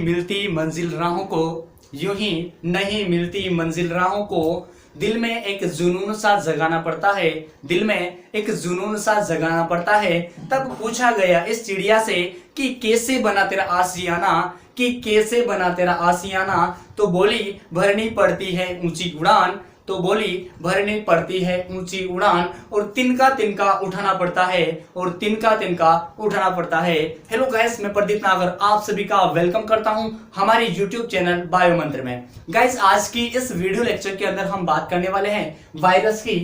मिलती मंजिल राहों को, यूं ही नहीं मिलती मंजिल राहों को, दिल में एक जुनून सा जगाना पड़ता है, दिल में एक जुनून सा जगाना पड़ता है। तब पूछा गया इस चिड़िया से कि कैसे बना तेरा आशियाना, कि कैसे बना तेरा आशियाना, तो बोली भरनी पड़ती है ऊंची उड़ान, तो बोली भरनी पड़ती है ऊंची उड़ान, और तिनका तिनका उठाना पड़ता है, और तिनका तिनका उठाना पड़ता है। हेलो गाइस, मैं प्रदीप नागर आप सभी का वेलकम करता हूं हमारे यूट्यूब चैनल बायो मंत्र में। गाइस, आज की इस वीडियो लेक्चर के अंदर हम बात करने वाले हैं वायरस की।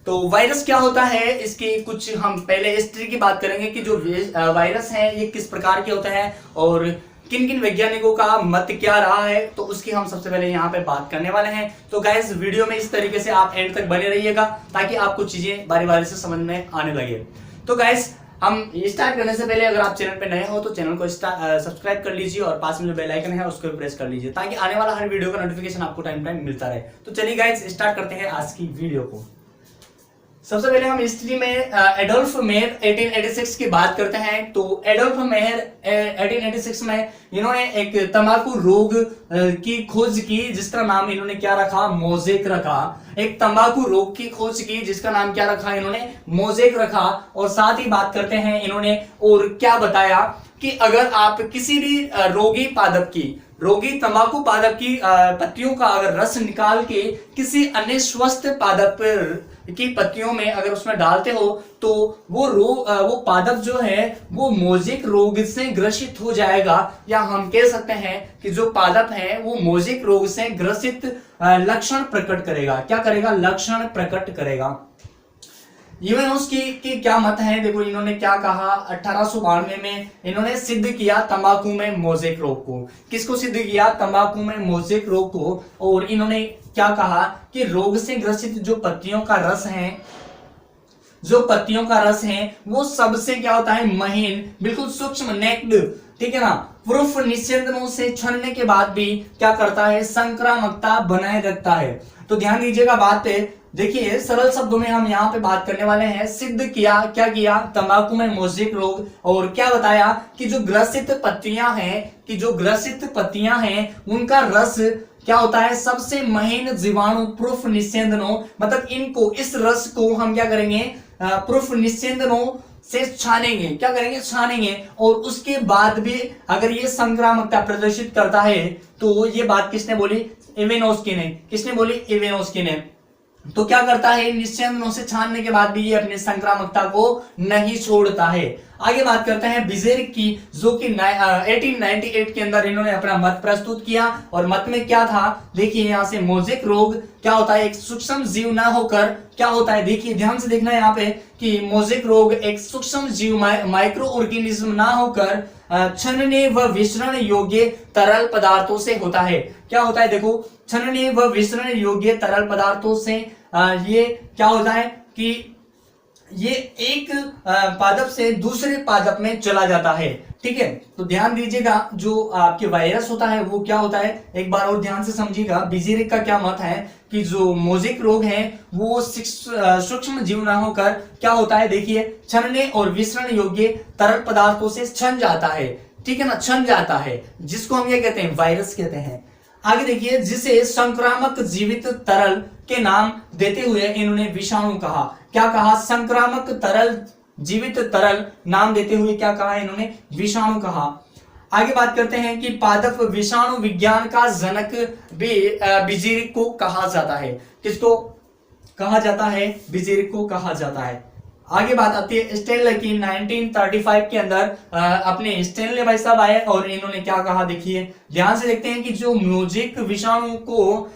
तो वायरस क्या होता है, इसकी कुछ हम पहले हिस्ट्री की बात करेंगे कि जो वायरस है ये किस प्रकार के होते हैं और किन किन वैज्ञानिकों का मत क्या रहा है, तो उसकी हम सबसे पहले यहाँ पे बात करने वाले हैं। तो गाइस, वीडियो में इस तरीके से आप एंड तक बने रहिएगा ताकि आपको चीजें बारी बारी से समझ में आने लगे। तो गाइस, हम स्टार्ट करने से पहले अगर आप चैनल पे नए हो तो चैनल को सब्सक्राइब कर लीजिए और पास में जो बेल आइकन है उसको प्रेस कर लीजिए ताकि आने वाला हर वीडियो का नोटिफिकेशन आपको टाइम टाइम मिलता रहे। तो चलिए गाइस, स्टार्ट करते हैं आज की वीडियो को। सबसे पहले हम हिस्ट्री में एडोल्फ मेयर 1886 की बात करते हैं। तो एडोल्फ मेयर 1886 में इन्होंने एक तंबाकू रोग की खोज की जिसका नाम इन्होंने क्या रखा, मोजेक रखा। एक तंबाकू रोग की खोज की जिसका नाम क्या रखा इन्होंने, मोजेक रखा। और साथ ही बात करते हैं इन्होंने और क्या बताया कि अगर आप किसी भी रोगी तंबाकू पादप की पत्तियों का अगर रस निकाल के किसी अन्य स्वस्थ पादप की पत्तियों में अगर उसमें डालते हो तो वो पादप जो है वो मोजेक रोग से ग्रसित हो जाएगा, या हम कह सकते हैं कि जो पादप है वो मोजेक रोग से ग्रसित लक्षण प्रकट करेगा। क्या करेगा? लक्षण प्रकट करेगा। यूएनओस की क्या मत है, देखो इन्होंने क्या कहा। 1892 में इन्होंने सिद्ध किया तंबाकू में मोजेक रोग को। किसको सिद्ध किया? तंबाकू में मोजेक रोग को। और इन्होंने क्या कहा कि रोग से ग्रसित जो पत्तियों का रस है वो सबसे क्या होता है, महीन, बिल्कुल सूक्ष्म, नेक्ड, ठीक है ना, प्रूफ निस्यंदनों से छानने के बाद भी क्या करता है, संक्रामकता बनाए रखता है। तो ध्यान दीजिएगा बात पे। देखिए, सरल शब्दों में हम यहाँ पे बात करने वाले हैं। सिद्ध किया, क्या किया, तंबाकू में मोजेक रोग। और क्या बताया कि जो ग्रसित पत्तियां हैं उनका रस क्या होता है, सबसे महीन, जीवाणु प्रूफ निस्यंदनों, मतलब इस रस को हम क्या करेंगे, प्रूफ निस्यंदनों से छानेंगे। क्या करेंगे? छानेंगे। और उसके बाद भी अगर ये संक्रामकता प्रदर्शित करता है तो ये बात किसने बोली? इवानोव्स्की ने। किसने बोली? इवानोव्स्की ने। तो क्या करता है, निस्यंदनों से छानने के बाद भी ये अपनी संक्रामकता को नहीं छोड़ता है। आगे बात करते हैं बिजेरिक की, जो कि 1898 के अंदर इन्होंने अपना मत प्रस्तुत किया। और मत में क्या था, देखिए यहाँ से, मोजेक रोग क्या होता है, एक सूक्ष्म जीव ना होकर क्या होता है, देखिए ध्यान से देखना यहाँ पे कि मोजेक रोग एक सूक्ष्म जीव माइक्रो ऑर्गेनिज्म ना होकर छनने व विसरण योग्य तरल पदार्थों से होता है। क्या होता है? देखो, छनने व विसरण योग्य तरल पदार्थों से ये क्या होता है कि ये एक पादप से दूसरे पादप में चला जाता है। ठीक है, तो ध्यान दीजिएगा, जो आपके वायरस होता है वो क्या होता है, एक बार और ध्यान से समझिएगा। बिजेरिक का क्या मत है कि जो मोजेक रोग है वो सूक्ष्म जीव ना होकर क्या होता है, देखिए, छनने और विसरण योग्य तरल पदार्थों से छन जाता है। ठीक है ना, छन जाता है, जिसको हम ये कहते हैं, वायरस कहते हैं। आगे देखिए, जिसे संक्रामक जीवित तरल के नाम देते हुए इन्होंने विषाणु कहा। क्या कहा? संक्रामक तरल, जीवित तरल नाम देते हुए क्या कहा इन्होंने? विषाणु कहा। आगे बात करते हैं कि पादप विषाणु विज्ञान का जनक भी बिजेरिक को कहा जाता है। किसको कहा जाता है? बिजेरिक को कहा जाता है। आगे बात आती है स्टेनले की। 1935 के अंदर अपने स्टेनले भाई साहब आए और इन्होंने क्या कहा, देखिए ध्यान से देखते हैं कि जो मोजेक विषाणु को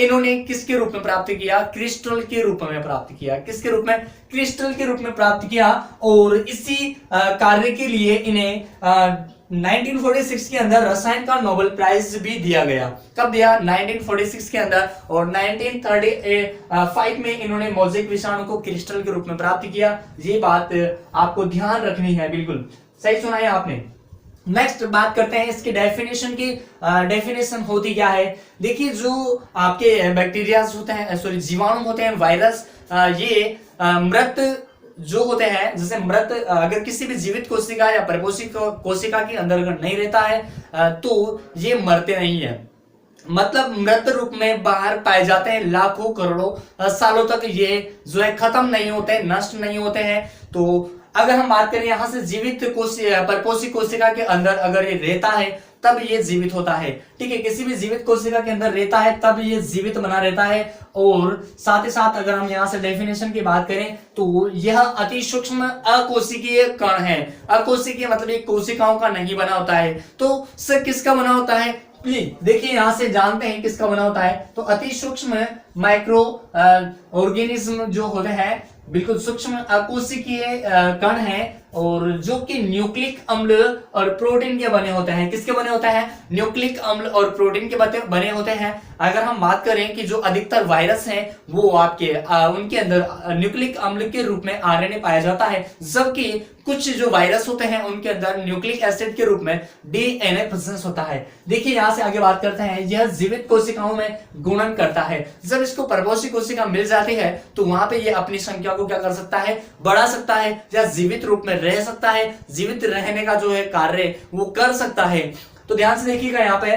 इन्होंने किसके रूप में प्राप्त किया? क्रिस्टल के रूप में प्राप्त किया। किसके रूप में? क्रिस्टल के रूप में प्राप्त किया। और इसी कार्य के लिए इन्हें 1946 के अंदर रसायन का नोबेल प्राइज भी दिया गया। कब दिया? 1946 के अंदर। और 1935 में इन्होंने मोजेक विषाणु को क्रिस्टल के रूप में प्राप्त किया। ये बात आपको ध्यान रखनी है, बिल्कुल सही सुना है आपने। नेक्स्ट बात करते हैं इसकी डेफिनेशन की। डेफिनेशन होती क्या है, देखिए, जो आपके बैक्टीरिया होते हैं, सॉरी जीवाणु होते हैं, वायरस, ये मृत जो होते हैं, जैसे मृत अगर किसी भी जीवित कोशिका या परिपोषी कोशिका के अंदर अगर नहीं रहता है तो ये मरते नहीं है, मतलब मृत रूप में बाहर पाए जाते हैं, लाखों करोड़ों सालों तक ये जो है खत्म नहीं होते, नष्ट नहीं होते हैं। तो अगर हम बात करें यहाँ से जीवित परिपोषी कोशिका के अंदर अगर ये रहता है तब ये जीवित होता है, ठीक है। किसी भी जीवित कोशिका के अंदर रहता है तब ये जीवित बना रहता है। और साथ ही साथ अगर हम यहाँ से डेफिनेशन की बात करें तो यह अति सूक्ष्म अकोशिकीय कण है। अकोशिकीय मतलब ये कोशिकाओं का नहीं बना होता है। तो सर किसका बना होता है, देखिए यहां से जानते हैं किसका बना होता है। तो अति सूक्ष्म माइक्रो ऑर्गेनिज्म जो होते हैं, बिल्कुल सूक्ष्म अकोशिकीय कण है, और जो कि न्यूक्लिक अम्ल और प्रोटीन के बने होते हैं। किसके बने होते हैं, न्यूक्लिक अम्ल और प्रोटीन के बने होते हैं। अगर हम बात करें कि जो अधिकतर वायरस हैं वो आपके उनके अंदर न्यूक्लिक अम्ल के रूप में आरएनए पाया जाता है, जबकि कुछ जो वायरस होते हैं उनके अंदर न्यूक्लिक एसिड के रूप में डीएनए प्रेजेंस होता है। देखिए यहां से आगे बात करते हैं, यह जीवित कोशिकाओं में गुणन करता है। जब इसको परिपोषी कोशिका मिल जाती है तो वहां पे ये अपनी संख्या को क्या कर सकता है, बढ़ा सकता है, या जीवित रूप में रह सकता है, जीवित रहने का जो है कार्य वो कर सकता है। तो ध्यान से देखिएगा यहाँ पे,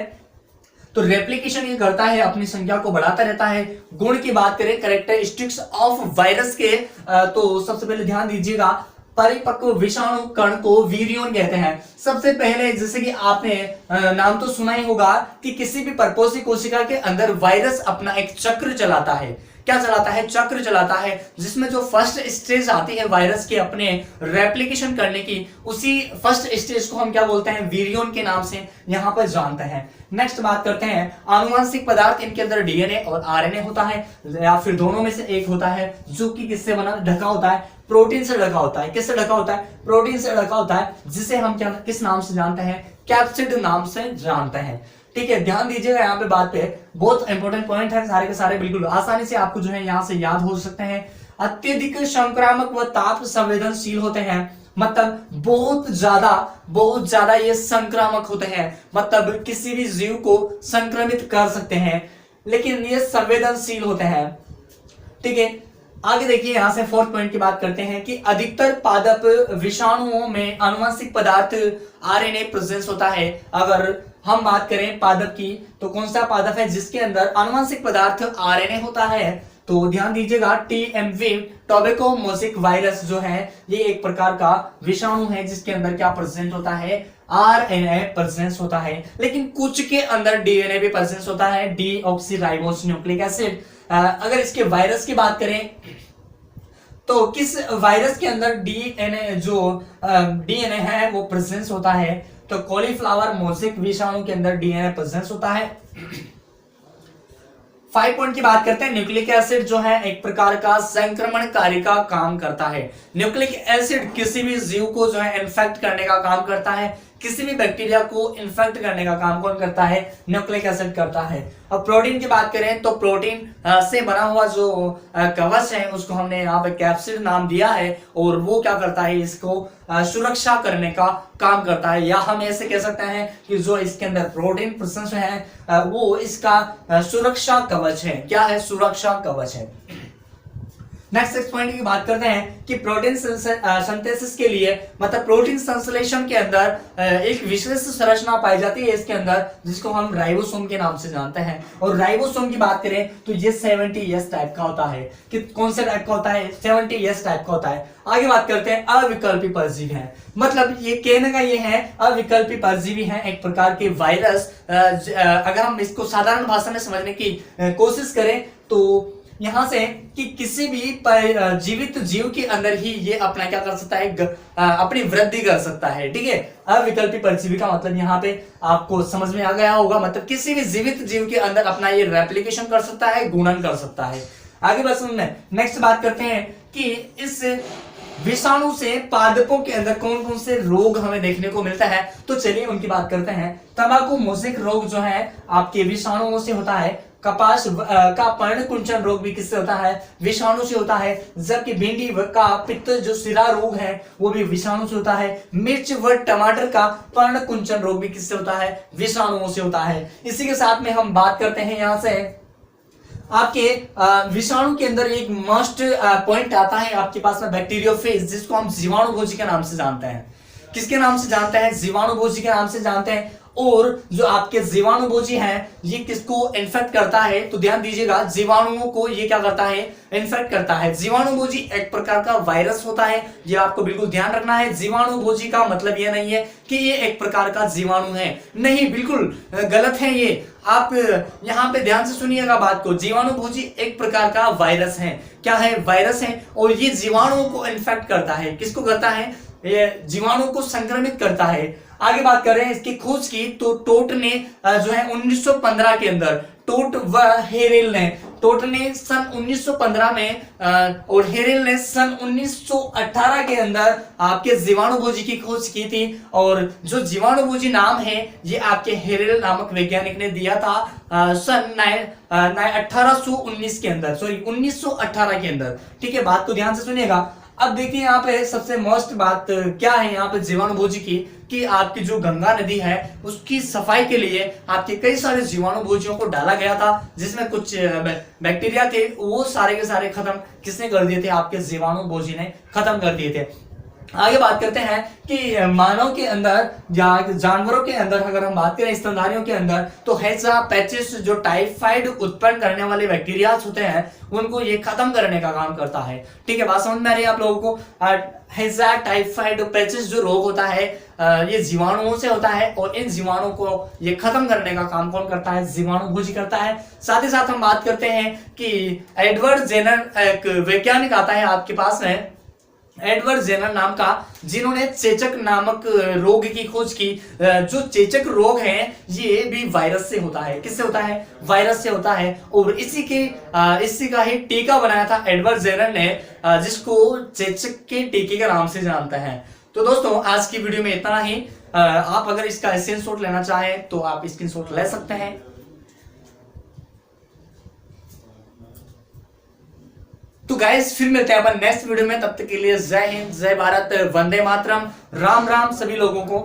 तो रेप्लिकेशन ये करता है, अपनी संख्या को बढ़ाता रहता है। गुण की बात करें कैरेक्टरिस्टिक्स ऑफ वायरस के, तो सबसे पहले ध्यान दीजिएगा, परिपक्व विषाणु कण को वीरियन कहते हैं। सबसे पहले जैसे कि आपने नाम तो सुना ही होगा कि किसी भी परिपोषी कोशिका के अंदर वायरस अपना एक चक्र चलाता है। क्या चलाता है, चक्र चलाता है, जिसमें जो फर्स्ट स्टेज आती है वायरस के अपने रेप्लिकेशन करने की, उसी फर्स्ट स्टेज को हम क्या बोलते हैं, वीरियन के नाम से यहाँ पर जानते हैं। नेक्स्ट बात करते हैं, आनुवंशिक पदार्थ, इनके अंदर डीएनए और आरएनए होता है, या फिर दोनों में से एक होता है, जो कि किससे बना, ढका होता है, प्रोटीन से ढका होता है। किससे ढका होता है, प्रोटीन से ढका होता है, जिसे हम क्या किस नाम से जानते हैं, कैप्सिड नाम से जानते हैं। ठीक है, ध्यान दीजिएगा यहाँ पे बात पे, बहुत इंपॉर्टेंट पॉइंट है, सारे के सारे बिल्कुल आसानी से आपको जो है यहाँ से याद हो सकते हैं। अत्यधिक संक्रामक व ताप संवेदनशील होते हैं, मतलब बहुत ज्यादा ये संक्रामक होते हैं, मतलब किसी भी जीव को संक्रमित कर सकते हैं, लेकिन ये संवेदनशील होते हैं। ठीक है, आगे देखिए यहां से फोर्थ पॉइंट की बात करते हैं कि अधिकतर पादप विषाणुओं में आनुवंशिक पदार्थ आरएनए प्रेजेंस होता है। अगर हम बात करें पादप की, तो कौन सा पादप है जिसके अंदर आनुवंशिक पदार्थ आरएनए होता है, तो ध्यान दीजिएगा, टीएमवी टोबैकोमोसिक वायरस जो है ये एक प्रकार का विषाणु है जिसके अंदर क्या प्रेजेंट होता है, आरएनए प्रेजेंस होता है। लेकिन कुछ के अंदर डीएनए भी प्रेजेंस होता है, डीऑक्सीराइबोस न्यूक्लिक एसिड। अगर इसके वायरस की बात करें तो किस वायरस के अंदर डीएनए जो डीएनए है वो प्रेजेंस होता है, तो कॉलीफ्लावर मोज़ेक विषाणु के अंदर डीएनए प्रेजेंस होता है। 5 पॉइंट की बात करते हैं, न्यूक्लिक एसिड जो है एक प्रकार का संक्रमणकारी का काम करता है। न्यूक्लिक एसिड किसी भी जीव को जो है इन्फेक्ट करने का काम करता है, किसी भी बैक्टीरिया को इन्फेक्ट करने का काम कौन करता है, न्यूक्लिक एसिड करता है। अब प्रोटीन की बात करें तो प्रोटीन से बना हुआ जो कवच है उसको हमने यहाँ पे कैप्सिड नाम दिया है, और वो क्या करता है, इसको सुरक्षा करने का काम करता है, या हम ऐसे कह सकते हैं कि जो इसके अंदर प्रोटीन प्रेजेंस है वो इसका सुरक्षा कवच है। क्या है, सुरक्षा कवच है। नेक्स्ट पॉइंट की बात करते हैं कि प्रोटीन सिंथेसिस के लिए, मतलब प्रोटीन संश्लेषण के अंदर एक विशेष संरचना पाई जाती है इसके अंदर, जिसको हम राइबोसोम के नाम से जानते हैं। और राइबोसोम की बात करें तो ये 70S टाइप का होता है। कि कौन से टाइप का होता है, 70S टाइप का होता है। आगे बात करते हैं, अविकल्पी परजीवी है, मतलब ये कहने का ये है अविकल्पी परजीवी है, एक प्रकार के वायरस। अगर हम इसको साधारण भाषा में समझने की कोशिश करें तो यहां से कि किसी भी जीवित जीव के अंदर ही ये अपना क्या कर सकता है, अपनी वृद्धि कर सकता है। ठीक है, अविकल्पी परजीवी का मतलब यहाँ पे आपको समझ में आ गया होगा, मतलब किसी भी जीवित जीव के अंदर अपना ये रेप्लिकेशन कर सकता है, गुणन कर सकता है। आगे बस नेक्स्ट बात करते हैं कि इस विषाणु से पादपों के अंदर कौन कौन से रोग हमें देखने को मिलता है, तो चलिए उनकी बात करते हैं। तंबाकू मोज़ेक रोग जो है आपके विषाणुओं से होता है। कपास का पर्णकुंचन रोग भी किससे होता है, विषाणु से होता है। जबकि भिंडी का पित्त जो सिरा रोग है वो भी विषाणु से होता है। मिर्च व टमाटर का पर्णकुंचन रोग भी किससे होता है, विषाणुओं से होता है। इसी के साथ में हम बात करते हैं यहाँ से आपके विषाणु के अंदर एक मस्ट पॉइंट आता है आपके पास में बैक्टीरियोफेज, जिसको हम जीवाणुभोजी के नाम से जानते हैं। किसके नाम से जानते हैं? जीवाणुभोजी के नाम से जानते हैं। और जो आपके जीवाणुभोजी हैं ये किसको इन्फेक्ट करता है? तो ध्यान दीजिएगा, जीवाणुओं को ये क्या करता है? इन्फेक्ट करता है। जीवाणुभोजी एक प्रकार का वायरस होता है, ये आपको बिल्कुल ध्यान रखना है। जीवाणुभोजी का मतलब ये नहीं है कि ये एक प्रकार का जीवाणु है, नहीं, बिल्कुल गलत है ये। आप यहाँ पे ध्यान से सुनिएगा बात को। जीवाणुभोजी एक प्रकार का वायरस है। क्या है? वायरस है। और ये जीवाणुओं को इन्फेक्ट करता है। किसको करता है? ये जीवाणु को संक्रमित करता है। आगे बात कर रहे हैं इसकी खोज की, तो टोट ने जो है 1915 के अंदर, टोट व हेरेल ने, टोट ने सन 1915 में और हेरेल ने सन 1918 के अंदर आपके जीवाणुभोजी की खोज की थी। और जो जीवाणुभोजी नाम है ये आपके हेरेल नामक वैज्ञानिक ने दिया था सन 1819 के अंदर, सॉरी 1918 के अंदर। ठीक है, बात को ध्यान से सुनिएगा। अब देखिए यहाँ पे सबसे मस्ट बात क्या है यहाँ पे जीवाणुभोजी की, कि आपकी जो गंगा नदी है उसकी सफाई के लिए आपके कई सारे जीवाणुभोजियों को डाला गया था, जिसमें कुछ बैक्टीरिया थे, वो सारे के सारे खत्म किसने कर दिए थे? आपके जीवाणुभोजी ने खत्म कर दिए थे। आगे बात करते हैं कि मानव के अंदर या जानवरों के अंदर अगर हम बात करें, स्तनधारियों के अंदर, तो हैजा पैचिस जो टाइफाइड उत्पन्न करने वाले बैक्टीरिया होते हैं उनको ये खत्म करने का काम करता है। ठीक है, बात समझ में आ रही है आप लोगों को? हैजा टाइफाइड पैचिस जो रोग होता है ये जीवाणुओं से होता है, और इन जीवाणुओं को ये खत्म करने का काम कौन करता है? जीवाणुभोजी करता है। साथ ही साथ हम बात करते हैं कि एडवर्ड जेनर, एक वैज्ञानिक आता है आपके पास में, एडवर्ड जेनर नाम का, जिन्होंने चेचक नामक रोग की खोज की। जो चेचक रोग है ये भी वायरस से होता है। किससे होता है? वायरस से होता है। और इसी का ही टीका बनाया था एडवर्ड जेनर ने, जिसको चेचक के टीके के नाम से जानते हैं। तो दोस्तों आज की वीडियो में इतना ही। आप अगर इसका स्क्रीनशॉट लेना चाहें तो आप स्क्रीनशॉट ले सकते हैं। तो गाइस फिर मिलते हैं अपन नेक्स्ट वीडियो में, तब तक के लिए जय हिंद, जय भारत, वंदे मातरम, राम राम सभी लोगों को।